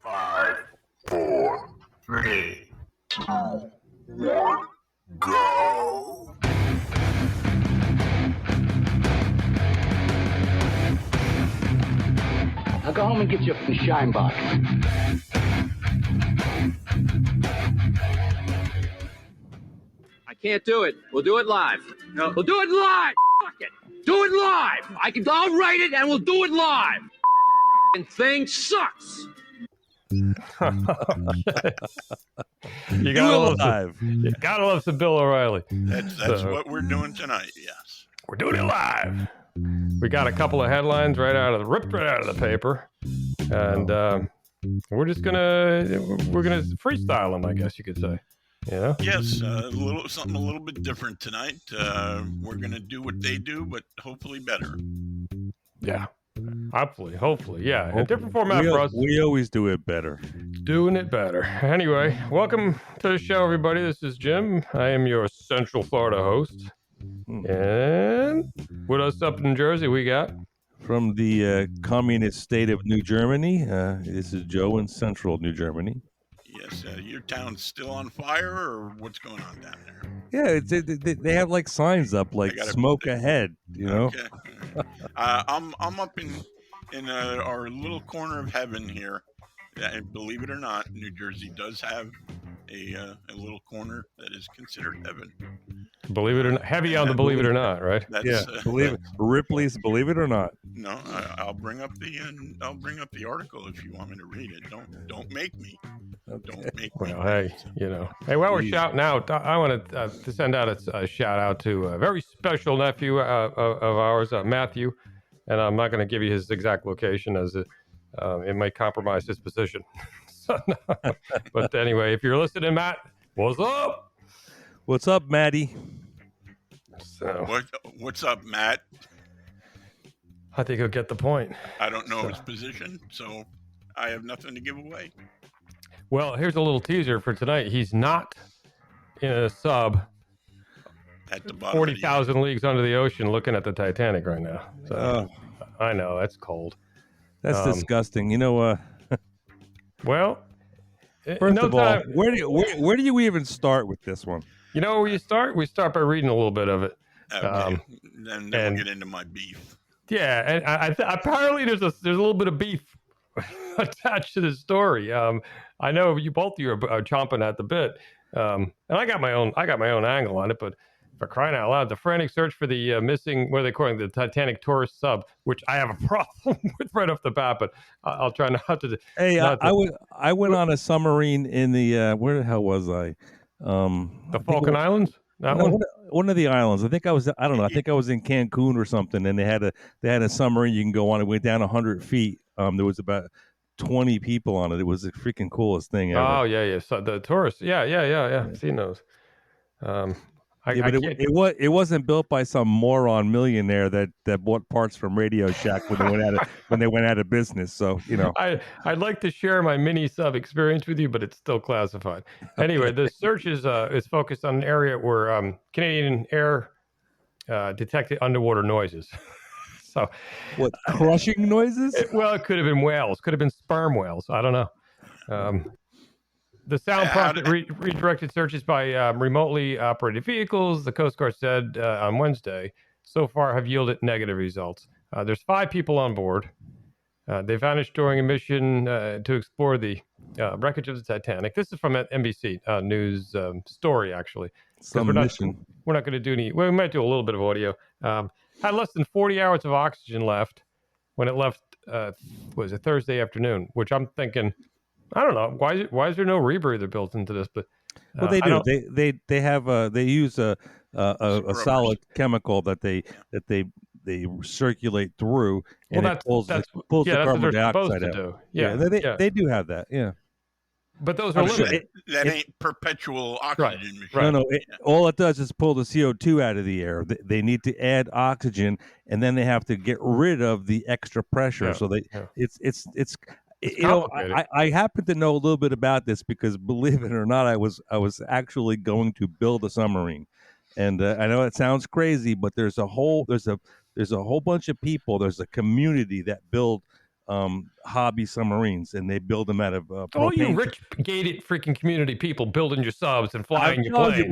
5, 4, 3, 2, 1, go! Now go home and get your shine box. I can't do it. We'll do it live. No, we'll do it live. Fuck it. Do it live. I'll write it and we'll do it live. And thing sucks. You gotta love some Bill O'Reilly. That's what we're doing tonight. Yes, we're doing it live. We got a couple of headlines ripped right out of the paper, and we're gonna freestyle them, I guess you could say. Yeah. Yes, something a little bit different tonight. We're gonna do what they do, but hopefully better. Yeah. Hopefully, yeah. A different format for us. We always do it better. Doing it better. Anyway, welcome to the show, everybody. This is Jim. I am your Central Florida host. And with us up in New Jersey, we got... From the communist state of New Germany, this is Joe in Central New Germany. Yes, your town's still on fire, or what's going on down there? Yeah, they have like signs up, like smoke ahead, you know? Okay. I'm up in our little corner of heaven here. And believe it or not, New Jersey does have a little corner that is considered heaven. Believe it or not, heavy on the believe it or not, right? Believe it. Ripley's Believe It or Not. No, I'll bring up the article if you want me to read it. Don't make me. Okay. Don't make me. Well, hey, while we're shouting out, I want to send out a shout out to a very special nephew of ours, Matthew, and I'm not going to give you his exact location as it might compromise his position. But anyway, if you're listening, Matt, what's up? What's up, Maddie? So, What's up, Matt? I think he'll get the point. I don't know his position, so I have nothing to give away. Well, here's a little teaser for tonight. He's not in a sub At the bottom 40,000 leagues under the ocean looking at the Titanic right now. So I know, that's cold. That's disgusting. You know, well, first of all, where do you even start with this one? You know where you start? We start by reading a little bit of it. Okay. Then we'll get into my beef. Yeah, and apparently there's a little bit of beef attached to this story. I know both of you are chomping at the bit, and I got my own angle on it. But for crying out loud, the frantic search for the missing, what are they calling the Titanic tourist sub, which I have a problem with right off the bat, but I'll try not to. Hey, I went on a submarine in the where the hell was I? The Falkland Islands. One of the islands. I think I was in Cancun or something, and they had a submarine you can go on. It went down 100 feet. There was about 20 people on it. It was the freaking coolest thing ever. Oh yeah. So the tourists. Yeah. I've seen those. It wasn't built by some moron millionaire that bought parts from Radio Shack when they went out of business. So I'd like to share my mini sub experience with you, but it's still classified. Anyway, the search is focused on an area where Canadian Air detected underwater noises. So, what, crushing noises? It could have been whales, could have been sperm whales. I don't know. The sound prompted redirected searches by remotely operated vehicles, the Coast Guard said on Wednesday, so far have yielded negative results. There's 5 people on board. They vanished during a mission to explore the wreckage of the Titanic. This is from an NBC News story, actually. We're not going to do any. We might do a little bit of audio. Had less than 40 hours of oxygen left when it left, was it Thursday afternoon, which I'm thinking... I don't know why is there no rebreather built into this, but they do. They have they use a solid chemical that they circulate through, and it pulls the carbon dioxide out. They do have that. Yeah, but those are limited. That ain't perpetual oxygen machine. Right. No, all it does is pull the CO2 out of the air. They need to add oxygen, and then they have to get rid of the extra pressure. Yeah. So it's I happen to know a little bit about this because, believe it or not, I was actually going to build a submarine, and I know it sounds crazy, but there's a whole bunch of people. There's a community that build hobby submarines, and they build them out of all you rich gated freaking community people building your subs and flying your planes.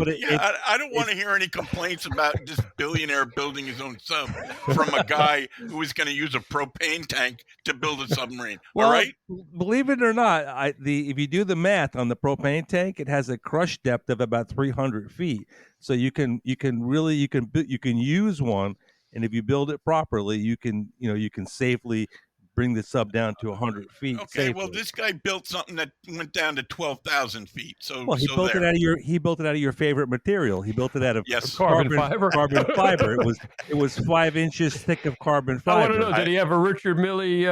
I don't want to hear any complaints about this billionaire building his own sub from a guy who is going to use a propane tank to build a submarine. Well, all right, believe it or not, if you do the math on the propane tank, it has a crush depth of about 300 feet. So you can use one, and if you build it properly, you can safely bring the sub down to 100 feet. Okay, safely. Well, this guy built something that went down to 12,000 feet. So, he built it out of your favorite material. He built it out of carbon fiber. Carbon fiber. It was 5 inches thick of carbon fiber. I want to know, did he have a Richard Milley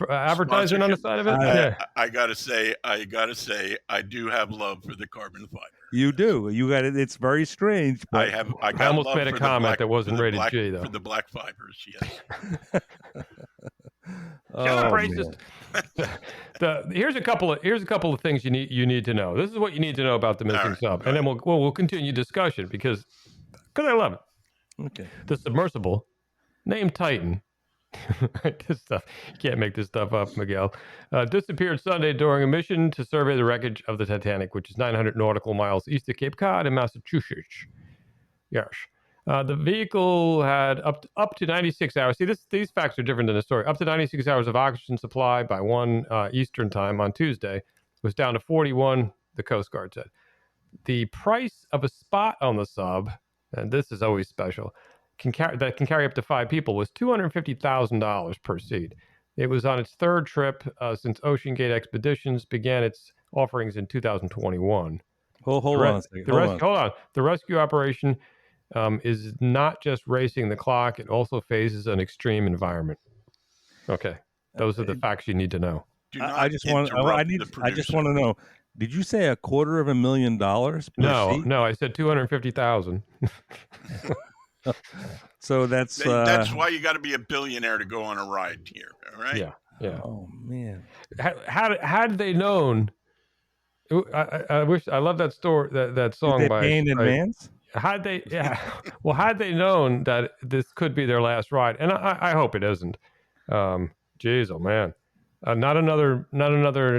advertisement on the side of it? I gotta say, I do have love for the carbon fiber. You do. You got it. It's very strange. But I almost made a comment that wasn't rated G, though. For the black fibers, yes. Racist. Here's a couple of things you need to know. This is what you need to know about the missing sub, and then we'll continue discussion because I love it. Okay. The submersible, named Titan. This stuff, you can't make this stuff up, Miguel. Disappeared Sunday during a mission to survey the wreckage of the Titanic, which is 900 nautical miles east of Cape Cod in Massachusetts. Yes. The vehicle had up to 96 hours. See, these facts are different than the story. Up to 96 hours of oxygen supply by 1 Eastern time on Tuesday. Was down to 41, the Coast Guard said. The price of a spot on the sub, and this is always special, can carry up to 5 people, was $250,000 per seat. It was on its third trip since Ocean Gate Expeditions began its offerings in 2021. Hold on a second. Hold on. The rescue operation is not just racing the clock; it also faces an extreme environment. Okay, those are the facts you need to know. I just want to know. Did you say $250,000 per seat? No, I said 250,000. So that's why you got to be a billionaire to go on a ride here. All right. Yeah. Oh man. Had they known? I love that story. That song Did they by pay in advance. Had they known that this could be their last ride, and I hope it isn't. Jeez, oh man, not another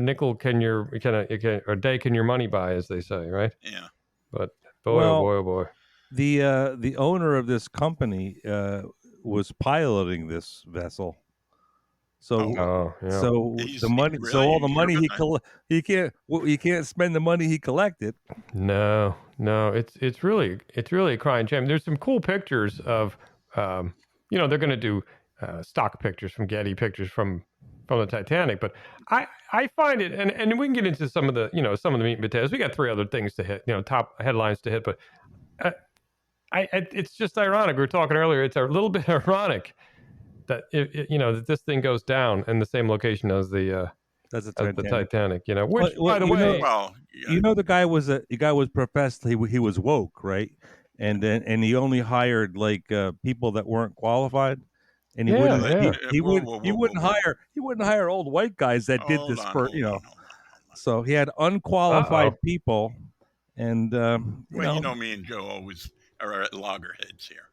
nickel or day can your money buy, as they say, right? Yeah. But oh boy. The owner of this company was piloting this vessel, so the money, really? So all the money he can't spend the money he collected. No, it's really a crying shame. There's some cool pictures of, they're going to do stock pictures from Getty pictures from the Titanic, but I find it, and we can get into some of the meat and potatoes. We got 3 other things to hit, top headlines to hit, but. It's just ironic. We were talking earlier. It's a little bit ironic that that this thing goes down in the same location as the Titanic. Which, by the way, the guy was professed he was woke, right? And he only hired people that weren't qualified, and he wouldn't hire old white guys that did this for. So he had unqualified people. And you know me and Joe always are at loggerheads here.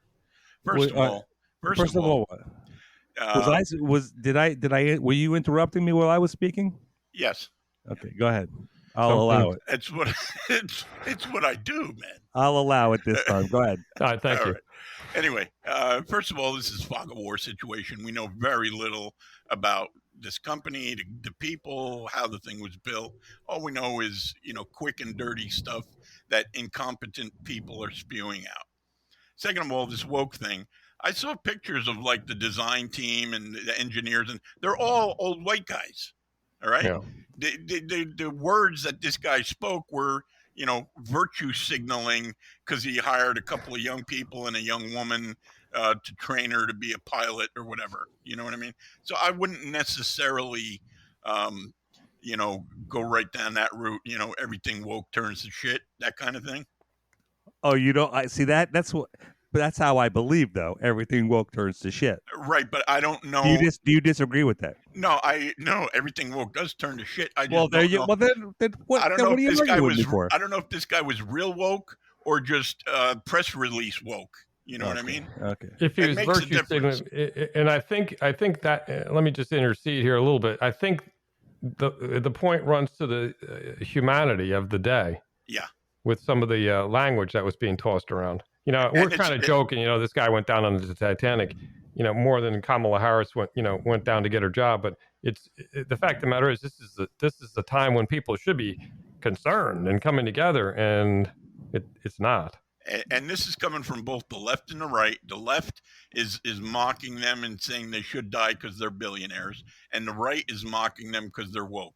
First of all, were you interrupting me while I was speaking? Yes. Okay, go ahead. I'll allow it. It's what I do, man. I'll allow it this time. Go ahead. All right, thank you. Right. Anyway, first of all, this is fog of war situation. We know very little about this company, the people, how the thing was built. All we know is, quick and dirty stuff that incompetent people are spewing out. Second of all, this woke thing. I saw pictures of the design team and the engineers, and they're all old white guys. All right. Yeah. The words that this guy spoke were, virtue signaling because he hired a couple of young people and a young woman to train her to be a pilot or whatever. You know what I mean? So I wouldn't necessarily, go right down that route. Everything woke turns to shit, that kind of thing. Oh, I see that. But that's how I believe, though. Everything woke turns to shit. Right, but I don't know. Do you disagree with that? No, everything woke does turn to shit. I don't know. Well, then what? I don't know if this guy was real woke or just press release woke. You know what I mean? Okay. If he was virtue signaling, and I think that let me just intercede here a little bit. I think the point runs to the humanity of the day. Yeah. With some of the language that was being tossed around. We're kind of joking. This guy went down on the Titanic. More than Kamala Harris went down to get her job. But the fact of the matter is, this is the time when people should be concerned and coming together, and it's not. And this is coming from both the left and the right. The left is mocking them and saying they should die because they're billionaires, and the right is mocking them because they're woke.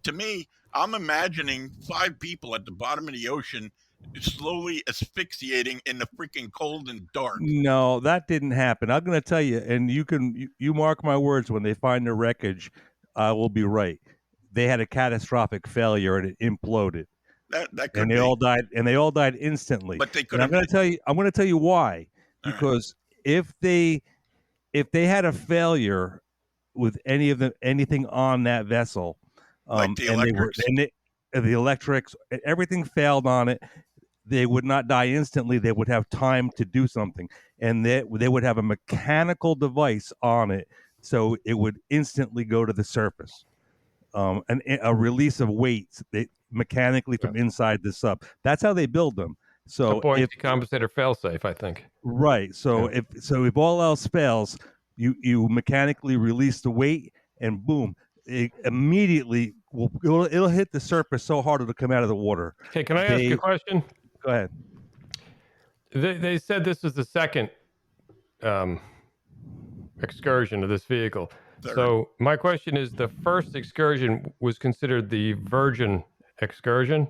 To me, I'm imagining 5 people at the bottom of the ocean slowly asphyxiating in the freaking cold and dark. No, that didn't happen. I'm going to tell you, and you mark my words, when they find the wreckage, I will be right. They had a catastrophic failure and it imploded. That could and be. They all died instantly. But they could. I'm going to tell you why. Because if they had a failure with anything on that vessel, like the electrics, the electrics, everything failed on it, they would not die instantly. They would have time to do something, and they would have a mechanical device on it, so it would instantly go to the surface. And a release of weights mechanically from inside the sub. That's how they build them. So a buoyancy compensator failsafe, I think. Right. So if all else fails, you mechanically release the weight, and boom, it immediately it'll hit the surface so hard it'll come out of the water. Okay, can I ask you a question? Go ahead. They said this is the second excursion of this vehicle. Third. So my question is, the first excursion was considered the Virgin excursion.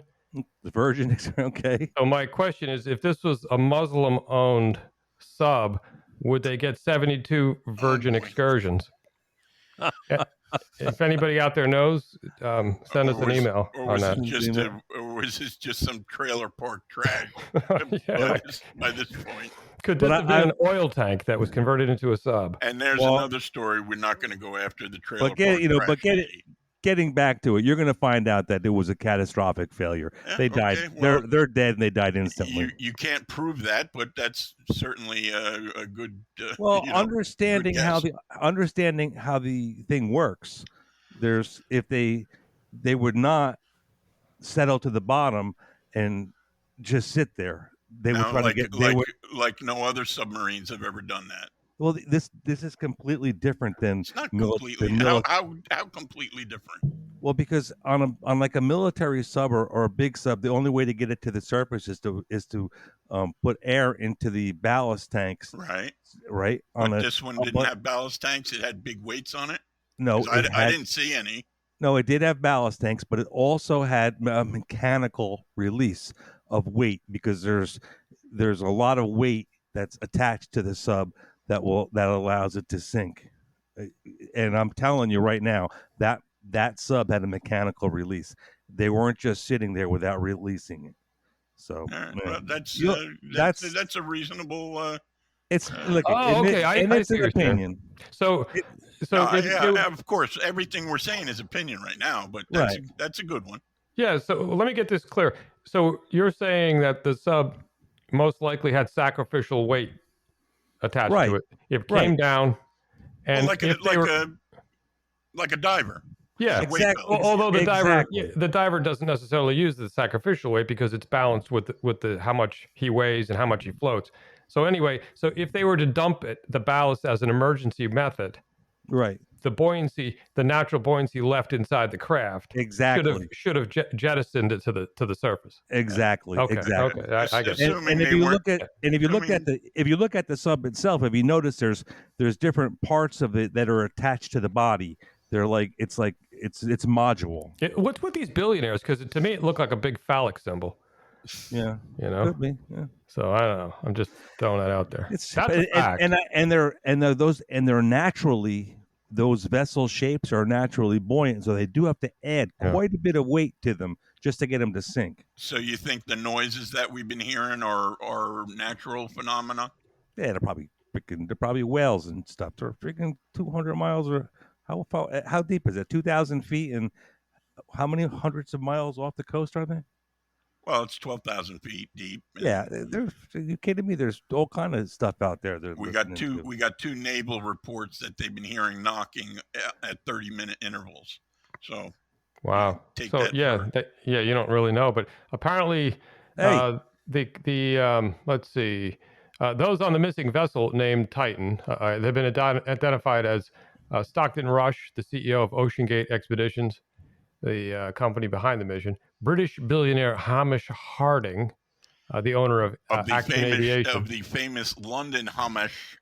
The Virgin, okay. So my question is, if this was a Muslim-owned sub, would they get 72 Virgin excursions? If anybody out there knows, send us an email on that. Or was this just some trailer park trash by this point? Could this have been an oil tank that was converted into a sub? And there's another story. We're not going to go after the trailer park trash. Getting back to it, you're going to find out that it was a catastrophic failure. They died. Well, they're dead, and they died instantly. You can't prove that, but that's certainly a good. Understanding how the thing works. If they would not settle to the bottom and just sit there. They would try to get like no other submarines have ever done that. Well, this is completely different than it's not completely. How completely different? Well, because on like a military sub or a big sub, the only way to get it to the surface is to put air into the ballast tanks. Right. But this one didn't have ballast tanks. It had big weights on it. No, I didn't see any. No, it did have ballast tanks, but it also had a mechanical release of weight, because there's a lot of weight that's attached to the sub that allows it to sink. And I'm telling you right now, that sub had a mechanical release. They weren't just sitting there without releasing it. So that's a reasonable. It's like I see your opinion. Of course, everything we're saying is opinion right now, but that's a good one. Yeah. So let me get this clear. So you're saying that the sub most likely had sacrificial weight attached to it. It came down, and like a diver. Yeah, exactly. Although the diver doesn't necessarily use the sacrificial weight because it's balanced with the how much he weighs and how much he floats. So anyway, if they were to dump the ballast as an emergency method, right, the natural buoyancy left inside the craft should have jettisoned it to the surface. Exactly. Okay. Exactly. Okay. I guess. And if you look at the sub itself, if you notice, there's different parts of it that are attached to the body. They're it's module. What's with these billionaires? Because to me, it looked like a big phallic symbol. Yeah, could be. Yeah. So I don't know. I'm just throwing that out there. That's a fact. And they're naturally, those vessel shapes are naturally buoyant, so they do have to add quite a bit of weight to them just to get them to sink. So you think the noises that we've been hearing are natural phenomena? Yeah, they're probably whales and stuff. They're freaking 200 miles or how deep is it? 2,000 feet, and how many hundreds of miles off the coast are they? Well, it's 12,000 feet deep. Yeah, are you kidding me? There's all kind of stuff out there. We got two naval reports that they've been hearing knocking at 30-minute intervals. So wow. Take so that you don't really know, but apparently let's see, those on the missing vessel named Titan, they've been identified as Stockton Rush, the CEO of Ocean Gate Expeditions, the company behind the mission, British billionaire Hamish Harding, the owner of Action Aviation. Of the famous London Hamish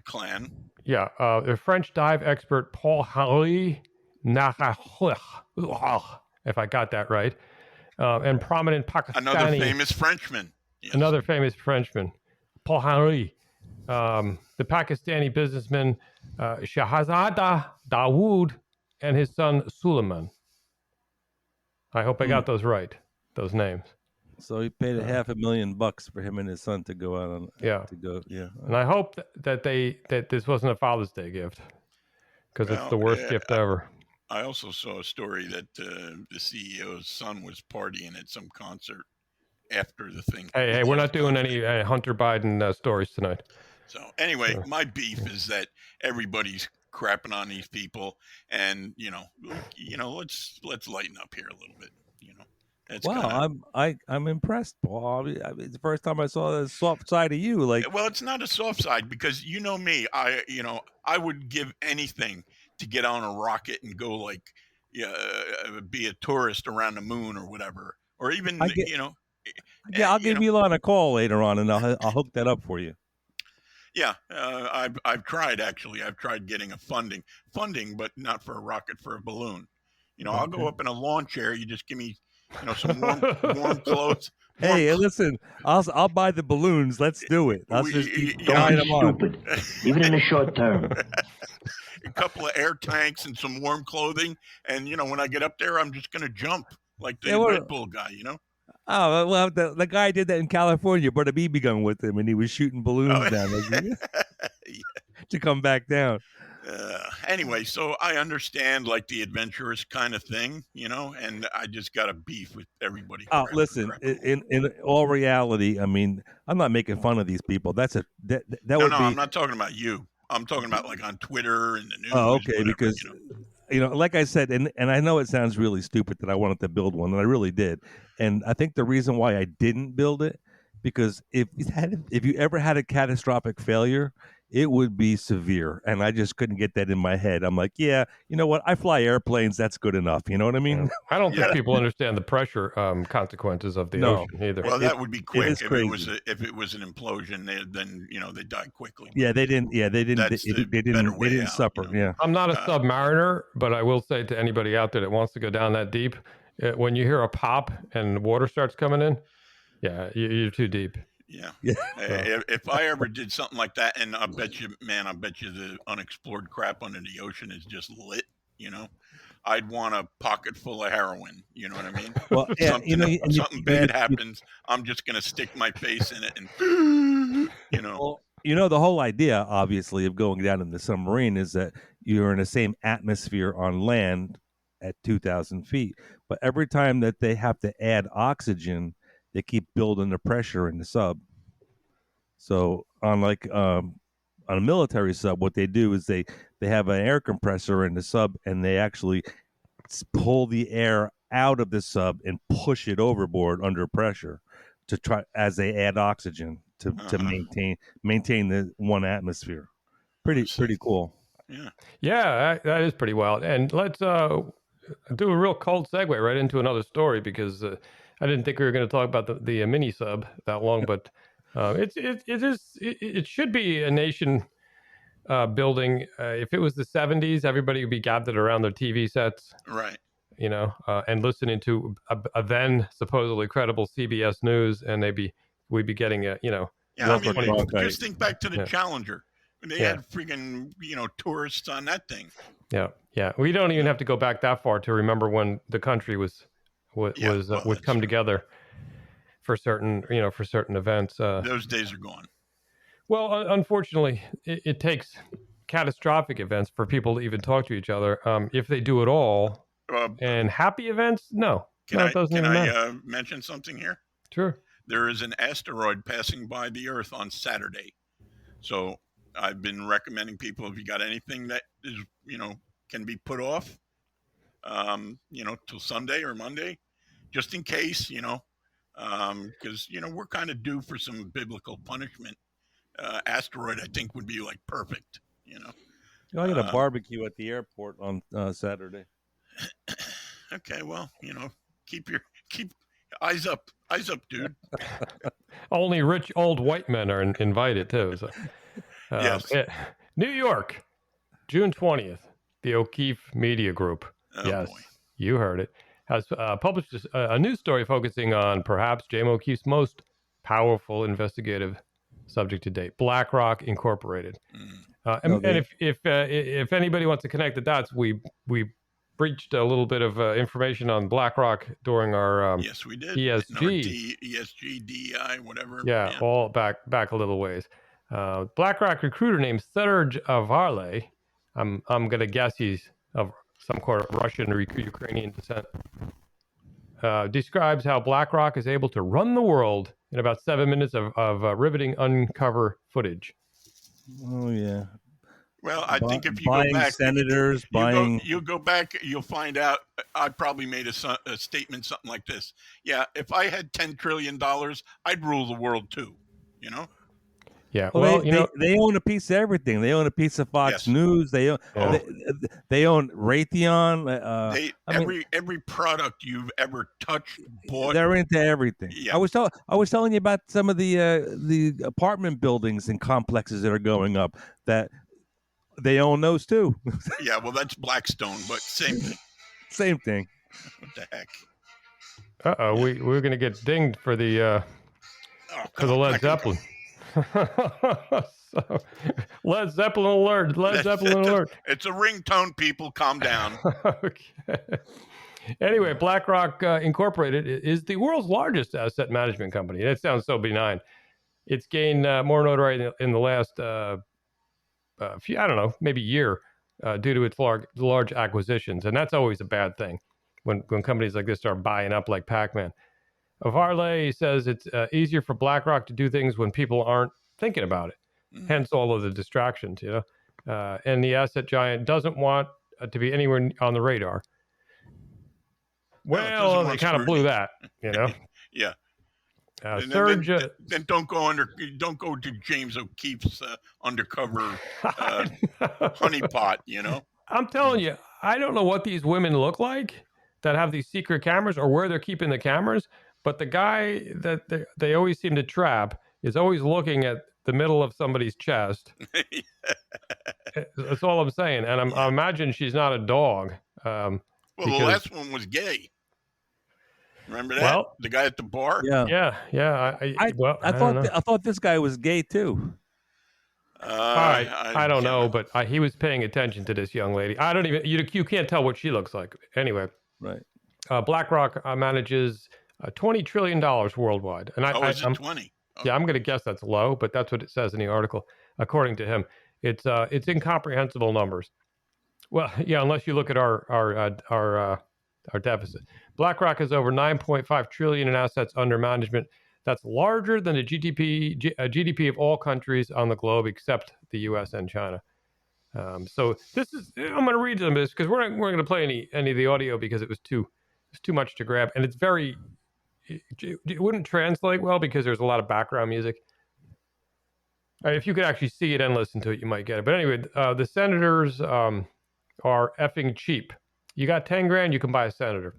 clan. Yeah, the French dive expert Paul-Henri Nahah, if I got that right, and prominent Pakistani. Another famous Frenchman. Yes. Another famous Frenchman, Paul-Henri. The Pakistani businessman Shahzada Dawood and his son Suleiman. I hope I got those right, those names. So he paid $500,000 for him and his son to go out on. To go. And I hope that this wasn't a Father's Day gift, because it's the worst gift ever. I also saw a story that the CEO's son was partying at some concert after the thing. Hey, we're not doing any Hunter Biden stories tonight. So anyway, my beef is that everybody's crapping on these people, and let's lighten up here a little bit. I'm impressed, Paul. It's the first time I saw the soft side of you. Well, it's not a soft side, because you know me. I would give anything to get on a rocket and go be a tourist around the moon or whatever, or even I'll give Elon a call later on, and I'll hook that up for you. Yeah, I've tried actually. I've tried getting a funding, but not for a rocket, for a balloon. I'll go up in a lawn chair. You just give me, some warm clothes. Hey, listen, I'll buy the balloons. Let's do it. Let's just keep going them on. Even in the short term. A couple of air tanks and some warm clothing, and when I get up there, I'm just gonna jump like the Red Bull guy. Oh, well, the guy did that in California, brought a BB gun with him, and he was shooting balloons down to come back down. Anyway, so I understand the adventurous kind of thing, and I just got a beef with everybody. Oh, listen, in all reality, I mean, I'm not making fun of these people. That would be. No, I'm not talking about you. I'm talking about on Twitter and the news. Oh, okay, whatever, because like I said, and I know it sounds really stupid that I wanted to build one, and I really did. And I think the reason why I didn't build it, because if you ever had a catastrophic failure, it would be severe. And I just couldn't get that in my head. I'm like, yeah, you know what? I fly airplanes. That's good enough. You know what I mean? I don't think people understand the pressure consequences of the ocean either. Well, that would be quick. If it was an implosion, then they die quickly. Yeah, they didn't. Yeah, they didn't. They didn't suffer. Yeah. I'm not a submariner, but I will say to anybody out there that wants to go down that deep, when you hear a pop and water starts coming in, you're too deep. Yeah. If I ever did something like that, and I bet you the unexplored crap under the ocean is just lit, I'd want a pocket full of heroin. You know what I mean? Well, yeah, something bad happens, I'm just going to stick my face in it and, Well, the whole idea, obviously, of going down in the submarine is that you're in the same atmosphere on land at 2,000 feet. But every time that they have to add oxygen, they keep building the pressure in the sub. So on a military sub, what they do is they have an air compressor in the sub, and they actually pull the air out of the sub and push it overboard under pressure to try as they add oxygen to maintain the one atmosphere. Pretty cool. Yeah, that is pretty wild. And let's do a real cold segue right into another story, because I didn't think we were going to talk about the mini sub that long, but it should be a nation building. If it was the 70s, everybody would be gathered around their TV sets, right? And listening to a then supposedly credible CBS News, and we'd be getting just think back to the Challenger. They had freaking tourists on that thing. Yeah. We don't even have to go back that far to remember when the country would come together for certain events. Those days are gone. Well, unfortunately, it takes catastrophic events for people to even talk to each other. If they do it all, and happy events, no, Can I mention something here? Sure. There is an asteroid passing by the Earth on Saturday. So I've been recommending people, if you got anything that is, can be put off, till Sunday or Monday, just in case, because, we're kind of due for some biblical punishment. Asteroid, I think, would be like perfect, I got a barbecue at the airport on Saturday. Okay, well, keep eyes up, dude. Only rich old white men are invited too. So. Yes. New York, June 20th. The O'Keefe Media Group. Oh, yes, boy. You heard it. Has published a news story focusing on perhaps J.M. O'Keefe's most powerful investigative subject to date, BlackRock Incorporated. And if anybody wants to connect the dots, we breached a little bit of information on BlackRock during our yes, we did. ESG, DEI, whatever. Yeah, all back a little ways. BlackRock recruiter named Serge Varley. I'm gonna guess he's of some kind of Russian or Ukrainian descent. Describes how BlackRock is able to run the world in about 7 minutes of riveting uncover footage. Oh yeah. Well, I think if you go back, senators, you go back, you'll find out. I probably made a statement, something like this. Yeah, if I had $10 trillion, I'd rule the world too. Yeah. Well, they own a piece of everything. They own a piece of Fox News. They own they own Raytheon. Every product you've ever touched, bought. They're into everything. Yeah. I was telling you about some of the apartment buildings and complexes that are going up. That they own those too. Yeah. Well, that's Blackstone, but same thing. Same thing. What the heck? We're gonna get dinged for the Led Zeppelin. So, Led Zeppelin alert! Alert! It's a ringtone, people. Calm down. Okay. Anyway, BlackRock Incorporated is the world's largest asset management company. That sounds so benign. It's gained more notoriety in the last maybe year due to its large acquisitions, and that's always a bad thing when companies like this start buying up like Pac-Man. Varley says it's easier for BlackRock to do things when people aren't thinking about it, hence all of the distractions, and the asset giant doesn't want to be anywhere on the radar. Well, they kind of blew that, Yeah. Serge, then don't go to James O'Keefe's undercover honeypot, I'm telling you, I don't know what these women look like that have these secret cameras or where they're keeping the cameras. But the guy that they always seem to trap is always looking at the middle of somebody's chest. That's all I'm saying. And I imagine she's not a dog. The last one was gay. Remember that? Well, the guy at the bar? Yeah. I thought this guy was gay too. I don't know, but he was paying attention to this young lady. I don't even you can't tell what she looks like. Anyway, right. BlackRock manages $20 trillion worldwide. And I'm 20. Oh. Yeah, I'm going to guess that's low, but that's what it says in the article. According to him, it's incomprehensible numbers. Well, yeah, unless you look at our deficit. BlackRock has over 9.5 trillion in assets under management. That's larger than the GDP of all countries on the globe except the U.S. and China. So this is I'm going to read them because we're not going to play any of the audio because it's too much to grab, and it's very. It wouldn't translate well because there's a lot of background music. If you could actually see it and listen to it, you might get it. But anyway, the senators are effing cheap. You got 10 grand, you can buy a senator.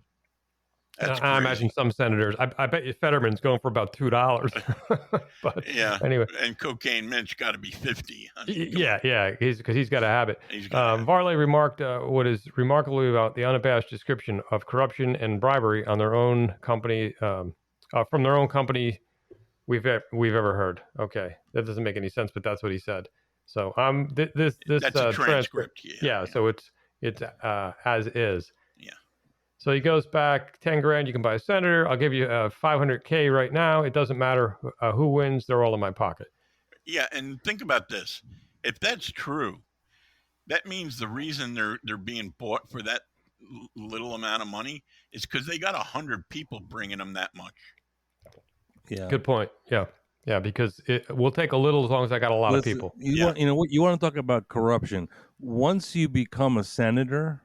I imagine some senators. I bet you Fetterman's going for about $2. But yeah. Anyway, and cocaine Mitch got to be 50. Yeah. Because he's got a habit. Varley remarked what is remarkable about the unabashed description of corruption and bribery on their own company from their own company we've ever heard. Okay, that doesn't make any sense, but that's what he said. So this that's a transcript. Yeah. So it's as is. Yeah. So he goes back 10 grand. You can buy a senator. I'll give you $500K right now. It doesn't matter who wins. They're all in my pocket. Yeah. And think about this. If that's true, that means the reason they're being bought for that little amount of money is because they got 100 people bringing them that much. Yeah. Good point. Yeah. Yeah, because it will take a little as long as I got a lot of people. You want to talk about corruption. Once you become a senator,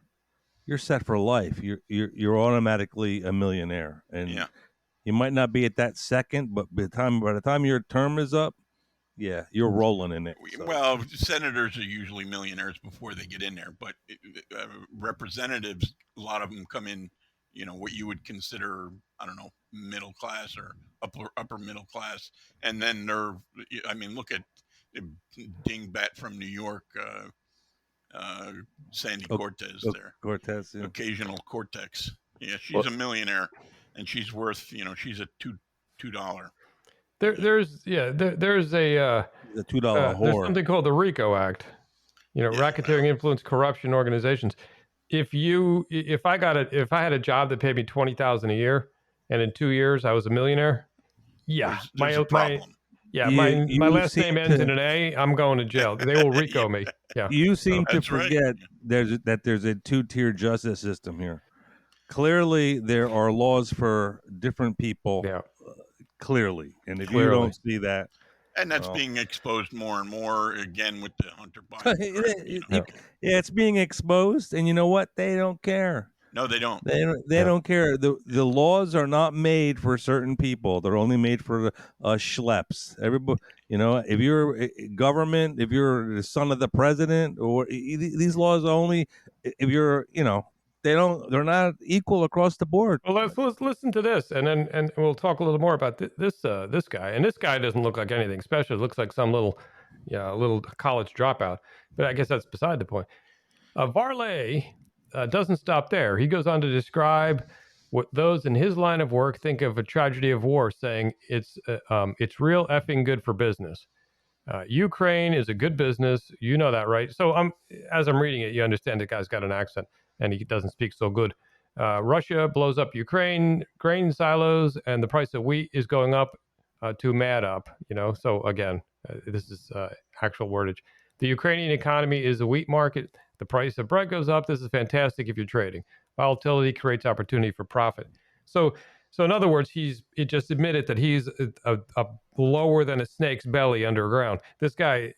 you're set for life. You're automatically a millionaire, and you might not be at that second, but by the time your term is up, you're rolling in it. So. Well, senators are usually millionaires before they get in there, but representatives, a lot of them come in, what you would consider, I don't know, middle class or upper middle class, and then look at dingbat from New York, Sandy Cortez there. Cortez, yeah. Occasional Cortex. Yeah, she's a millionaire, and she's worth, she's a $2. There's a $2 whore. There's something called the RICO Act. Racketeering, influence, corruption organizations. If I had a job that paid me $20,000 a year, and in 2 years I was a millionaire, there's a problem. My last name ends in an A. I'm going to jail. They will RICO me. Yeah. You seem to forget there's a 2-tier justice system here. Clearly, there are laws for different people. Yeah. Clearly, and if you don't see that, and that's being exposed more and more again with the Hunter Biden. It's being exposed, and you know what? They don't care. No, they don't. They don't care. The laws are not made for certain people. They're only made for schleps. Everybody, if you're a government, if you're the son of the president, or these laws are only if you're, they're not equal across the board. Well, let's listen to this, and we'll talk a little more about this guy. And this guy doesn't look like anything special. It looks like some little college dropout. But I guess that's beside the point. Varley doesn't stop there. He goes on to describe what those in his line of work think of a tragedy of war, saying it's real effing good for business. Ukraine is a good business. You know that, right? So as I'm reading it, you understand the guy's got an accent and he doesn't speak so good. Russia blows up Ukraine grain silos, and the price of wheat is going up to mad up. So again, this is actual wordage. The Ukrainian economy is a wheat market. The price of bread goes up. This is fantastic if you're trading. Volatility creates opportunity for profit. So in other words, it just admitted that he's a lower than a snake's belly underground. This guy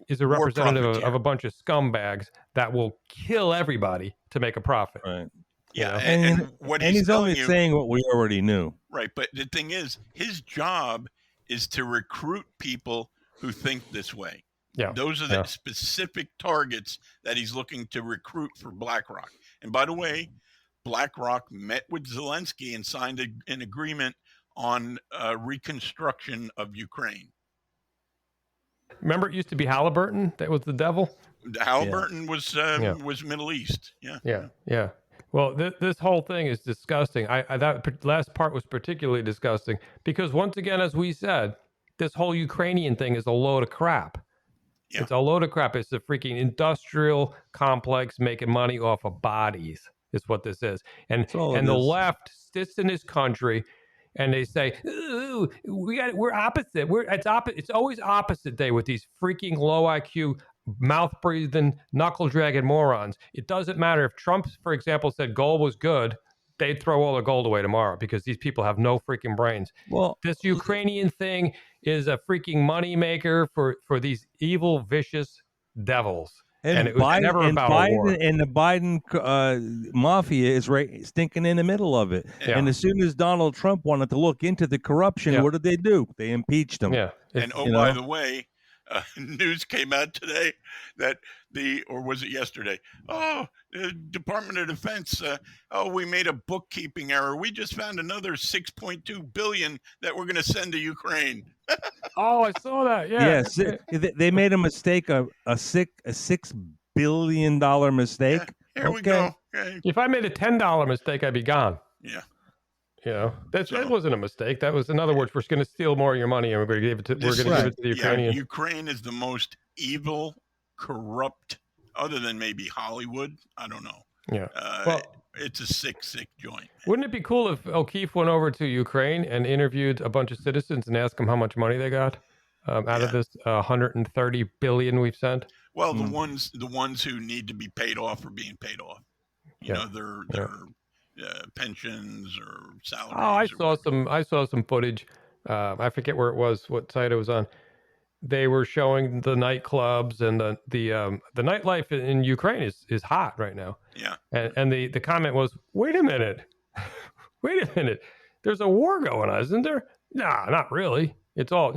is a representative of a bunch of scumbags that will kill everybody to make a profit. Right. Yeah, and he's only saying what we already knew. Right, but the thing is, his job is to recruit people who think this way. Yeah, those are the specific targets that he's looking to recruit for BlackRock. And by the way, BlackRock met with Zelensky and signed an agreement on reconstruction of Ukraine. Remember, it used to be Halliburton that was the devil. Halliburton was Middle East. Yeah. Well, this whole thing is disgusting. That last part was particularly disgusting because once again, as we said, this whole Ukrainian thing is a load of crap. Yeah. It's a load of crap. It's a freaking industrial complex making money off of bodies. Is what this is. And the left sits in this country and they say, ooh, we're opposite. It's always opposite day with these freaking low IQ, mouth breathing, knuckle dragging morons. It doesn't matter if Trump, for example, said gold was good, they'd throw all the gold away tomorrow because these people have no freaking brains. Well, this Ukrainian thing is a freaking money maker for these evil, vicious devils. And it was never about a war. And the Biden mafia is right stinking in the middle of it. Yeah. And as soon as Donald Trump wanted to look into the corruption, what did they do? They impeached him. Yeah. And by the way, news came out today that or was it yesterday? Oh, the Department of Defense. We made a bookkeeping error. We just found another $6.2 billion that we're going to send to Ukraine. Oh, I saw that. Yeah. Yes, they made a mistake, a $6 billion mistake. Yeah, here we go. Okay. If I made a $10 mistake, I'd be gone. Yeah. That wasn't a mistake. That was, in other words, we're going to steal more of your money and we're going to give it to the Ukrainians. Ukraine is the most evil, corrupt, other than maybe Hollywood. I don't know. Yeah. It's a sick joint. Wouldn't it be cool if O'Keefe went over to Ukraine and interviewed a bunch of citizens and asked them how much money they got out of this $130 billion we've sent? Well, the ones who need to be paid off are being paid off. their pensions or salaries. I saw some footage. I forget where it was, what site it was on. They were showing the nightclubs and the nightlife in Ukraine is hot right now. Yeah. And the comment was, wait a minute. There's a war going on, isn't there? Nah, not really. It's all,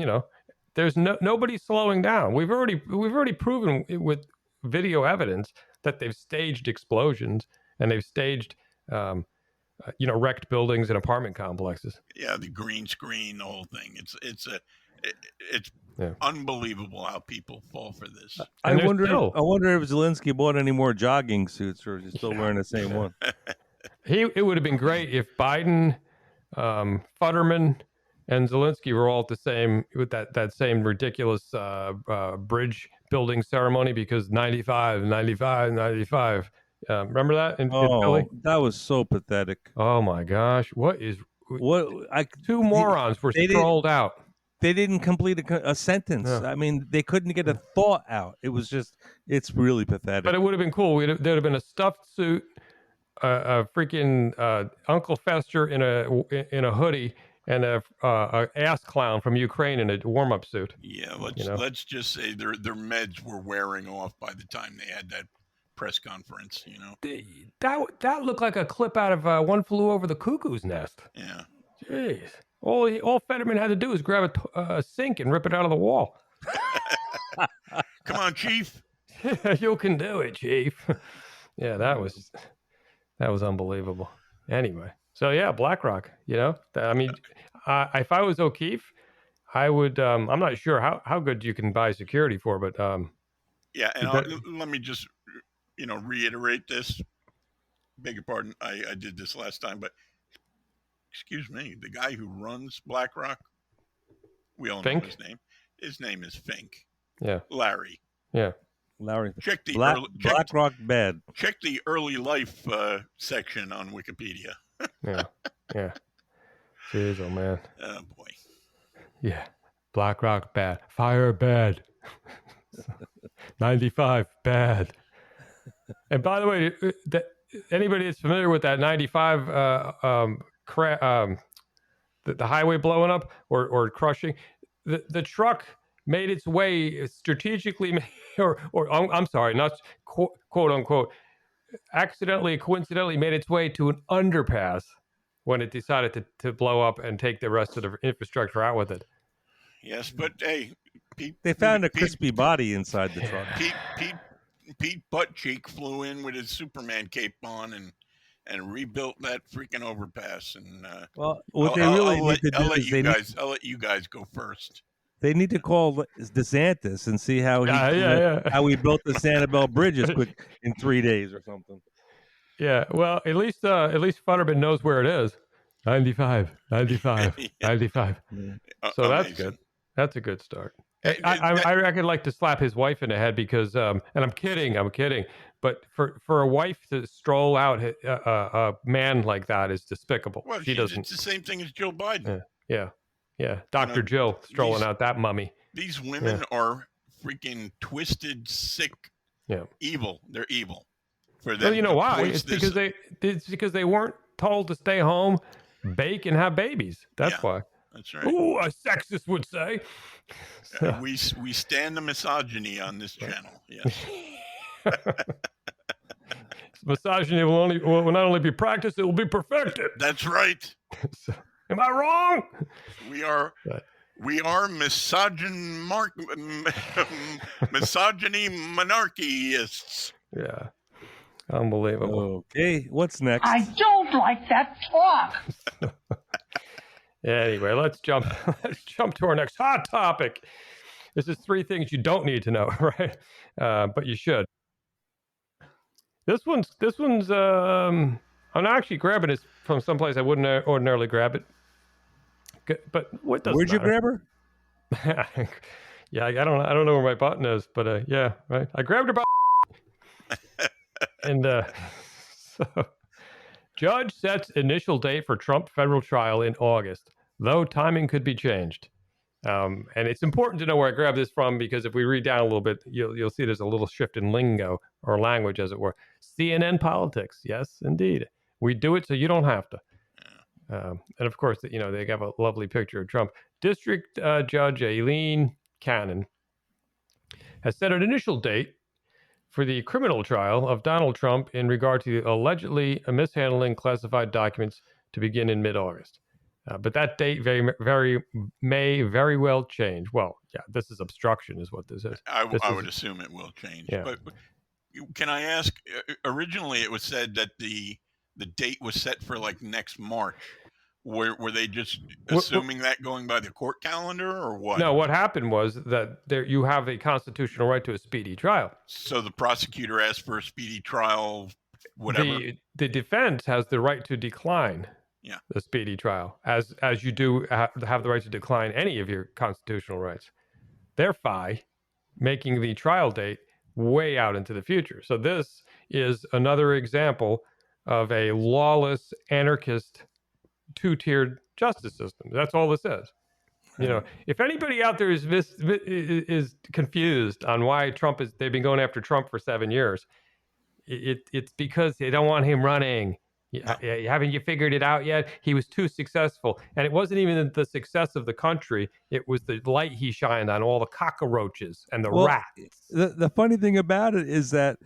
there's nobody slowing down. We've already proven with video evidence that they've staged explosions and they've staged wrecked buildings and apartment complexes. Yeah, the green screen, the whole thing. It's unbelievable how people fall for this. I wonder if Zelensky bought any more jogging suits, or is he still wearing the same one? It would have been great if Biden, Futterman, and Zelensky were all at the same with that same ridiculous bridge building ceremony, because 95. Remember that in Philly? That was so pathetic. Oh my gosh! Two morons were strolled out. They didn't complete a sentence. No. I mean, they couldn't get a thought out. It's really pathetic. But it would have been cool. There'd have been a stuffed suit, a freaking Uncle Fester in a hoodie, and a ass clown from Ukraine in a warm-up suit. Yeah, let's just say their meds were wearing off by the time they had that press conference. That looked like a clip out of One Flew Over the Cuckoo's Nest. Yeah. Jeez. All Fetterman had to do was grab a sink and rip it out of the wall. Come on, Chief. You can do it, Chief. Yeah, that was unbelievable. Anyway, so yeah, BlackRock. I mean, if I was O'Keefe, I would. I'm not sure how good you can buy security for, but yeah. And let me just reiterate this. Beg your pardon. I did this last time, but. Excuse me, the guy who runs BlackRock, we all know his name. His name is Fink. Yeah. Larry. Yeah. Larry. Check the BlackRock bed. Check the early life section on Wikipedia. Yeah. Jeez, oh man. Oh boy. Yeah. BlackRock bad. Fire bad. 95 bad. And by the way, anybody that's familiar with that 95 the highway blowing up or crushing, the truck made its way strategically, or I'm sorry, not quote unquote, coincidentally made its way to an underpass when it decided to blow up and take the rest of the infrastructure out with it. Yes, but hey, they found a crispy body inside the truck. Pete Buttcheek flew in with his Superman cape on and rebuilt that freaking overpass. And what they really need to do is I'll let you guys go first. They need to call DeSantis and see how he built the Sanibel Bridge in 3 days or something. Yeah, well, at least Futterman knows where it is. 95. Yeah. So that's good. That's a good start. I reckon like to slap his wife in the head because, and I'm kidding, but for a wife to stroll out a man like that is despicable. Well, it's the same thing as Joe Biden. Yeah. Dr. Jill strolling out that mummy. These women are freaking twisted, sick, evil. They're evil. For them. Well, you know why? It's because they weren't told to stay home, bake, and have babies. That's why. That's right. Ooh, a sexist would say. We stand the misogyny on this channel. Yes. Misogyny will not only be practiced, it will be perfected. That's right. So, am I wrong? We are misogyny monarchists. Yeah. Unbelievable. Okay, what's next? I don't like that talk. Anyway, let's jump to our next hot topic. This is 3 things you don't need to know, right? But you should. This one's I'm actually grabbing it from someplace I wouldn't ordinarily grab it. But what does Where'd you grab her? Yeah, I don't know where my button is, but yeah, right. I grabbed her by and so judge sets initial date for Trump federal trial in August, though timing could be changed. And it's important to know where I grabbed this from, because if we read down a little bit, you'll see there's a little shift in lingo, or language, as it were. CNN politics. Yes, indeed. We do it so you don't have to. And of course, they have a lovely picture of Trump. District Judge Aileen Cannon has set an initial date for the criminal trial of Donald Trump in regard to allegedly mishandling classified documents to begin in mid-August. But that date may very well change. Well, yeah, this is obstruction is what this is. I would assume it will change. Yeah. But can I ask, originally it was said that the date was set for like next March. Were they just assuming that going by the court calendar, or what? No, what happened was that you have a constitutional right to a speedy trial. So the prosecutor asked for a speedy trial, whatever. The defense has the right to decline the speedy trial, as you do have the right to decline any of your constitutional rights, thereby making the trial date way out into the future. So this is another example of a lawless, anarchist, two-tiered justice system. That's all this is. If anybody out there is confused on why they've been going after Trump for 7 years, it's because they don't want him running. Haven't you figured it out yet? He was too successful. And it wasn't even the success of the country. It was the light he shined on all the cockroaches and the rats. The funny thing about it is that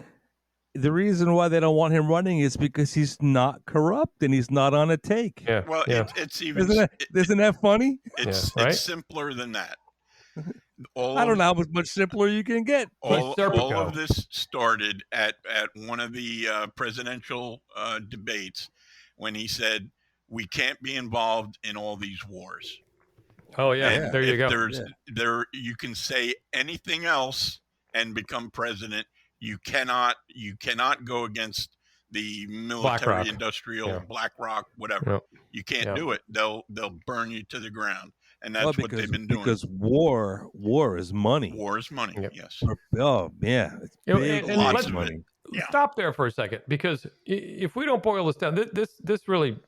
the reason why they don't want him running is because he's not corrupt and he's not on a take. Yeah. Well, yeah. It's even... Isn't that funny? It's simpler than that. I don't know how much simpler you can get. All of this started at one of the presidential debates when he said, we can't be involved in all these wars. Oh, yeah. And there you go. You can say anything else and become president. You cannot go against the military, industrial, BlackRock, whatever. Yep. You can't do it. They'll burn you to the ground. And that's what they've been doing. Because war is money. War is money. Yep. Yes. Oh yeah, it's big, lots of money. Stop there for a second, because if we don't boil this down, this really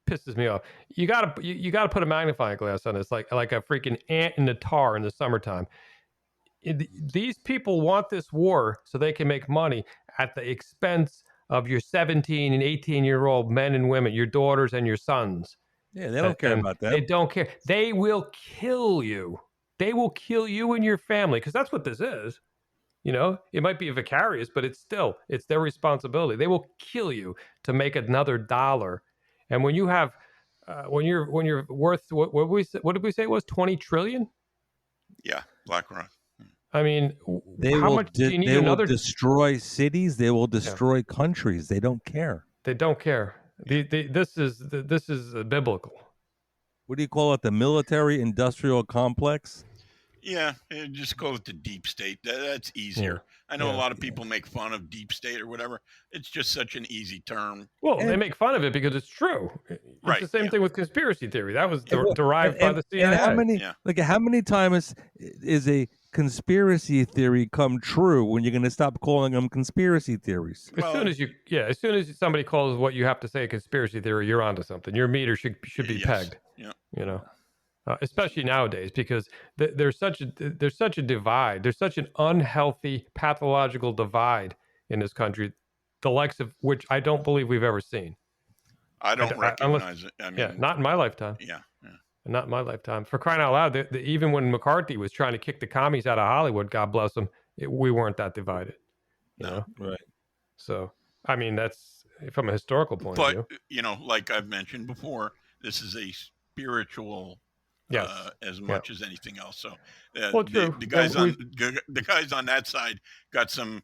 pisses me off. You gotta put a magnifying glass on this, like a freaking ant in a tar in the summertime. These people want this war so they can make money at the expense of your 17 and 18-year-old men and women, your daughters and your sons. Yeah, they don't care about that. They don't care. They will kill you. They will kill you and your family, because that's what this is. It might be vicarious, but it's their responsibility. They will kill you to make another dollar. And when you have, when you're worth what did we say it was, 20 trillion? Yeah, BlackRock. I mean, how much do you need? They will destroy cities. They will destroy countries. They don't care. They don't care. This is biblical. What do you call it? The military-industrial complex? Yeah, just call it the deep state. That's easier. Yeah. I know a lot of people make fun of deep state or whatever. It's just such an easy term. Well, they make fun of it because it's true. It's the same thing with conspiracy theory. That was derived by the CIA. And how many times is a conspiracy theory come true when you're going to stop calling them conspiracy theories? As soon as somebody calls what you have to say a conspiracy theory, you're onto something. Your meter should be pegged. Yeah. Especially nowadays, because there's such a divide. There's such an unhealthy, pathological divide in this country, the likes of which I don't believe we've ever seen. I don't recognize it. I mean, not in my lifetime. Yeah. Not in my lifetime. For crying out loud, even when McCarthy was trying to kick the commies out of Hollywood, God bless him, we weren't that divided. You know? Right. So, I mean, that's from a historical point of view. But, like I've mentioned before, this is a spiritual as much as anything else. So the guys on that side got some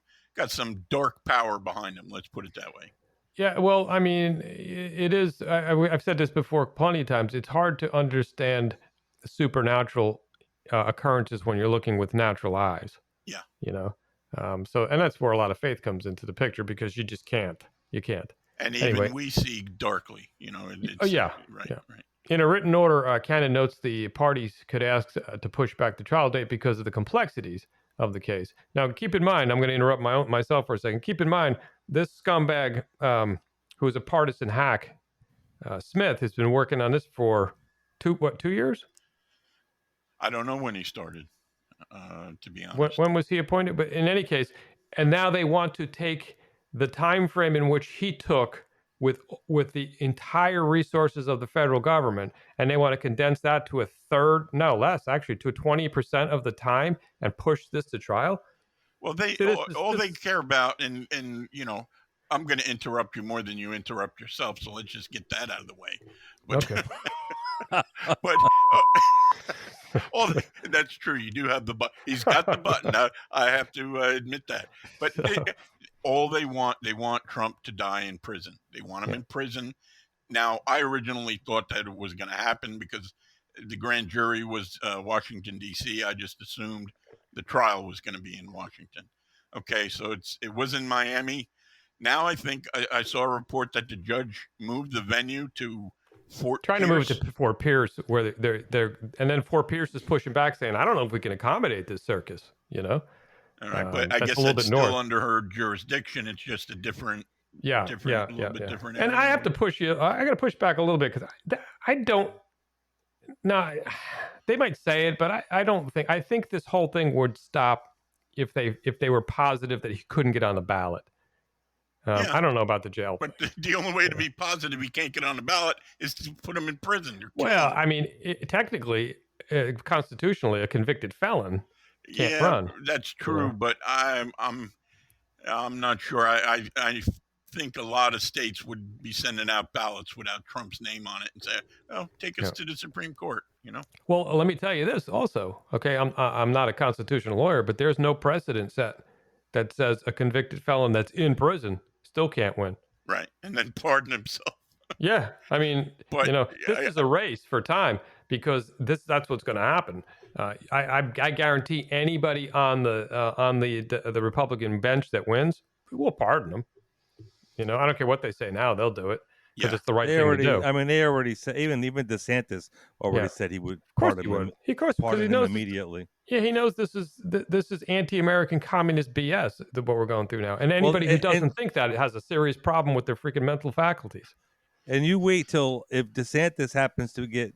dark power behind them. Let's put it that way. Yeah, well, I mean, it is. I've said this before plenty of times. It's hard to understand supernatural occurrences when you're looking with natural eyes. Yeah. And that's where a lot of faith comes into the picture, because you just can't. You can't. And even we see darkly. Right. Right. In a written order, Cannon notes the parties could ask to push back the trial date because of the complexities of the case. Now, keep in mind, I'm going to interrupt myself for a second. Keep in mind, this scumbag, who is a partisan hack, Smith, has been working on this for 2 years? I don't know when he started, to be honest. When was he appointed? But in any case, and now they want to take the time frame in which he took with the entire resources of the federal government, and they want to condense that to a third, no less, actually, to 20% of the time, and push this to trial. Well, they care about, and I'm going to interrupt you more than you interrupt yourself, so let's just get that out of the way. But, okay. But that's true. You do have the button. He's got the button. I have to admit that. But they want Trump to die in prison. They want him in prison. Now, I originally thought that it was going to happen because the grand jury was Washington, D.C. I just assumed the trial was going to be in Washington. Okay, so it was in Miami. Now I think I saw a report that the judge moved the venue to Fort Pierce. To move it to Fort Pierce, where they're and then Fort Pierce is pushing back, saying, "I don't know if we can accommodate this circus." All right, but I guess that's still under her jurisdiction. It's just a different, different. And I have to push you. I got to push back a little bit because I don't. No, they might say it, but I don't think. I think this whole thing would stop if they were positive that he couldn't get on the ballot. I don't know about the jail. But the only way to be positive he can't get on the ballot is to put him in prison. Well, I mean, technically, constitutionally, a convicted felon can't run. That's true, but I'm not sure. I think a lot of states would be sending out ballots without Trump's name on it and say, "Oh, take us to the Supreme Court." Well, let me tell you this also. Okay, I'm not a constitutional lawyer, but there's no precedent set that says a convicted felon that's in prison still can't win. Right, and then pardon himself. Yeah, I mean, this is a race for time because that's what's going to happen. I guarantee anybody on the Republican bench that wins, we'll pardon them. I don't care what they say now; they'll do it because it's the right thing to do. I mean, they already said even DeSantis already said he would pardon him. Of course, pardon him immediately. Yeah, he knows this is anti-American communist BS what we're going through now, and anybody who doesn't think that it has a serious problem with their freaking mental faculties. And you wait till if DeSantis happens to get,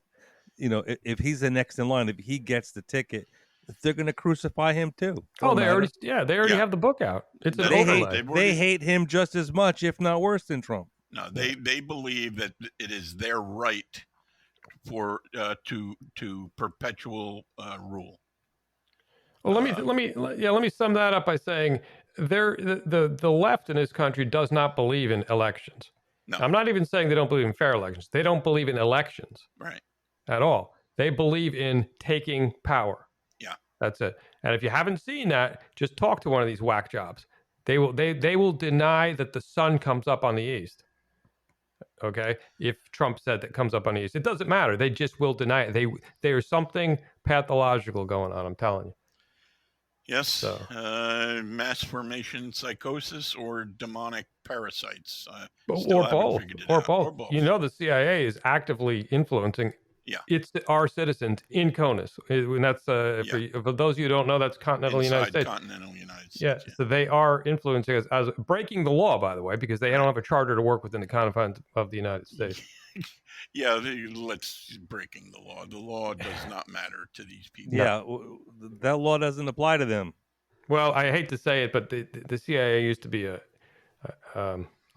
if he's the next in line, if he gets the ticket, they're going to crucify him too. They already have the book out. It's an overlay. They hate him just as much, if not worse, than Trump. No, they believe that it is their right for to perpetual rule. Well, let me sum that up by saying the left in this country does not believe in elections. No. I'm not even saying they don't believe in fair elections. They don't believe in elections. Right. At all. They believe in taking power. Yeah. That's it. And if you haven't seen that, just talk to one of these whack jobs. They will deny that the sun comes up on the east. Okay? If Trump said that comes up on the east, it doesn't matter. They just will deny it. There's something pathological going on, I'm telling you. Yes, so. Mass formation psychosis or demonic parasites. Or both. The CIA is actively influencing our citizens in CONUS. And that's, for those of you who don't know, that's continental United States. Continental United States. Yeah, so they are influencing us as breaking the law, by the way, because they don't have a charter to work within the confines of the United States. Yeah, let's breaking the law. The law does not matter to these people. Yeah, that law doesn't apply to them. Well, I hate to say it, but the CIA used to be a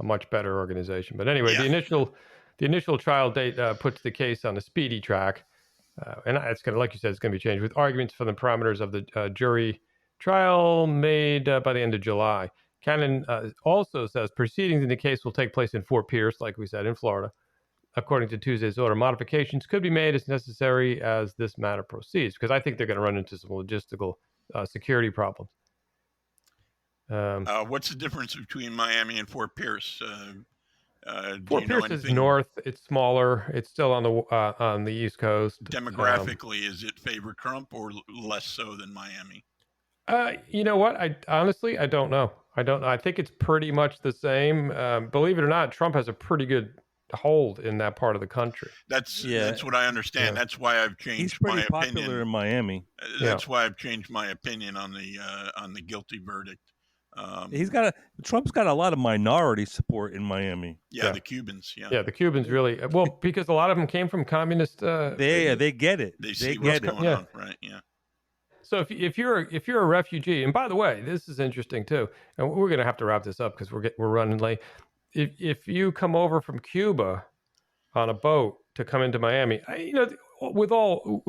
much better organization. But anyway, the initial trial date puts the case on a speedy track, and it's going to, like you said, it's going to be changed with arguments for the parameters of the jury trial made by the end of July. Cannon also says proceedings in the case will take place in Fort Pierce, like we said, in Florida. According to Tuesday's order, modifications could be made as necessary as this matter proceeds, because I think they're going to run into some logistical security problems. What's the difference between Miami and Fort Pierce? Fort Pierce is north. It's smaller. It's still on the East Coast. Demographically, is it favor Trump or less so than Miami? You know what? I honestly don't know. I think it's pretty much the same. Believe it or not, Trump has a pretty good hold in that part of the country. That's what I understand. Yeah. That's why I've changed my opinion. He's pretty popular in Miami. That's why I've changed my opinion on the guilty verdict. Trump's got a lot of minority support in Miami. Yeah, the Cubans. Yeah, the Cubans really because a lot of them came from communist. They get it. They see what's going on, right? Yeah. So if you're a refugee, and by the way, this is interesting too, and we're going to have to wrap this up because we're running late. If you come over from Cuba on a boat to come into Miami, with all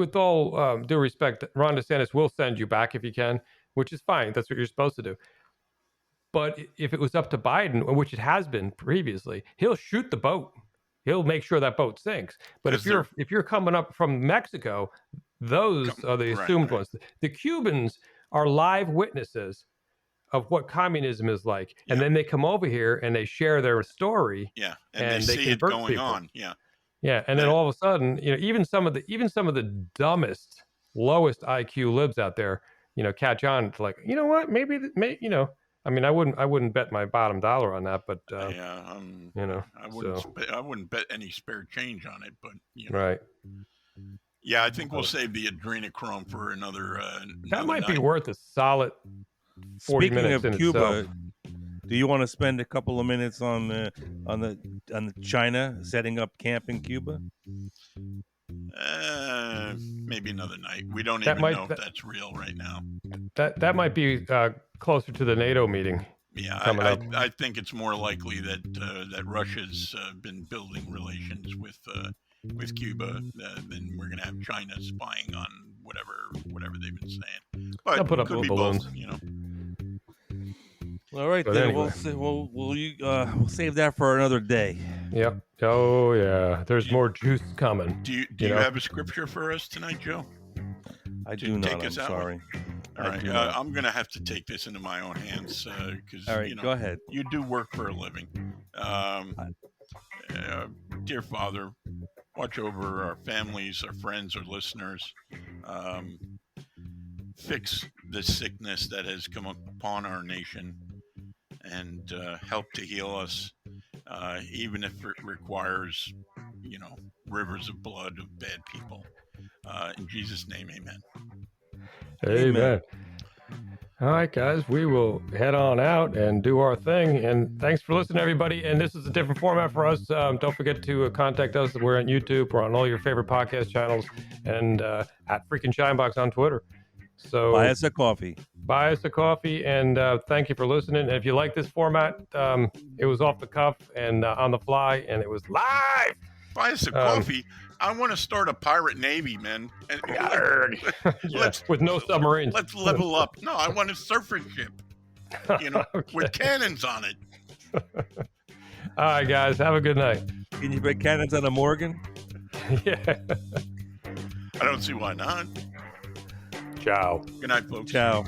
due respect, Ron DeSantis will send you back if he can, which is fine. That's what you're supposed to do. But if it was up to Biden, which it has been previously, he'll shoot the boat. He'll make sure that boat sinks. But if you're coming up from Mexico, those are the assumed ones. The Cubans are live witnesses of what communism is like, and then they come over here and they share their story. Yeah, and they see it going on. Yeah, yeah, and then all of a sudden, even some of the dumbest, lowest IQ libs out there, catch on to like, you know what, maybe. I mean, I wouldn't bet my bottom dollar on that, but I wouldn't bet any spare change on it, but right. Yeah, I think we'll save the adrenochrome for another. That might be worth a solid 40 minutes. Speaking of Cuba, do you want to spend a couple of minutes on the China setting up camp in Cuba? Maybe another night. We don't even know if that's real right now. That might be closer to the NATO meeting. Yeah, I think it's more likely that Russia's been building relations with Cuba than we're going to have China spying on whatever they've been saying. But I'll put up could be balloons. both, All right, then anyway. We'll save that for another day. Yep. Oh yeah, there's more juice coming. Do you have a scripture for us tonight, Joe? I do not. I'm sorry. All right, I'm going to have to take this into my own hands because all right, go ahead. You do work for a living. Dear Father, watch over our families, our friends, our listeners. Fix the sickness that has come upon our nation and help to heal us, even if it requires, rivers of blood of bad people. In Jesus' name, amen. Amen. All right, guys, we will head on out and do our thing. And thanks for listening, everybody. And this is a different format for us. Don't forget to contact us. We're on YouTube. We're on all your favorite podcast channels and at freaking Shinebox on Twitter. So buy us a coffee. And thank you for listening. And if you like this format, it was off the cuff and on the fly, and it was live. Buy us a coffee. I want to start a pirate navy, man. With no submarines. Let's level up. No, I want a surfer ship, with cannons on it. All right, guys, have a good night. Can you put cannons on a Morgan? Yeah. I don't see why not. Ciao. Good night, folks. Ciao.